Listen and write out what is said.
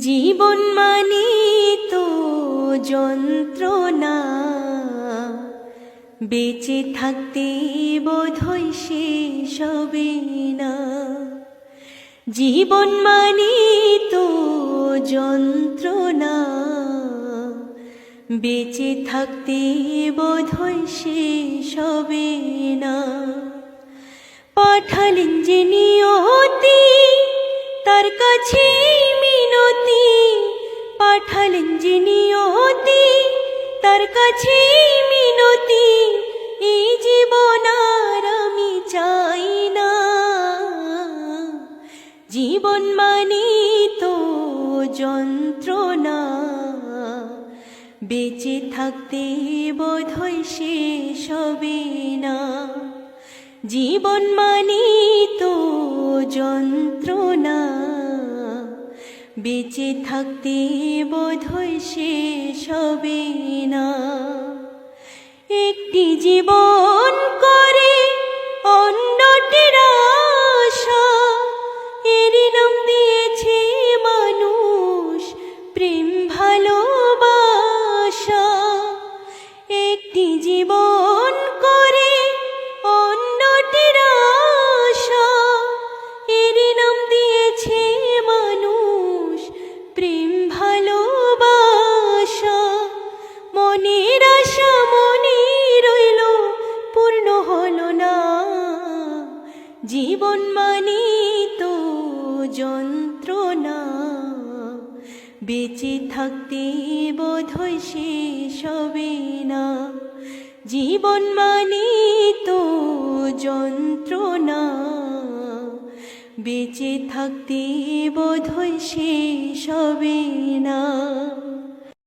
জীবন মানে তো যন্ত্রণা, বেঁচে থাকতে বোধহয় শেষ হবে না। জীবন মানে তো যন্ত্রণা, বেঁচে থাকতে বোধহয় শেষ হবে না। পাঠালেন যে নিয়তি, তার কাছে মিনতি। পাঠালেন যে নিয়তি, তার কাছে মিনতি। এই জীবন আর আমি চাই না। জীবন মানে তো যন্ত্রণা, বেঁচে থাকতে বোধহয় শেষ হবে না। জীবন মানে তো যন্ত্রণা, বেঁচে থাকতে বোধহয় শেষ হবে না। একটি জীবন করে অন্যটির আশা, এরই নাম দিয়েছে মানুষ প্রেম ভালোবাসা। একটি জীবন করে অন্যটির আশা, এরই নাম দিয়েছে মানুষ প্রেম ভালোবাসা। মনের আশা মনে রইল, পূর্ণ হলো না। জীবন মানে তো যন্ত্রণা, বেঁচে থাকতে বোধহয় শেষ হবে না। জীবন মানে তো যন্ত্রণা, বেঁচে থাকতে বোধহয় শেষ হবে না।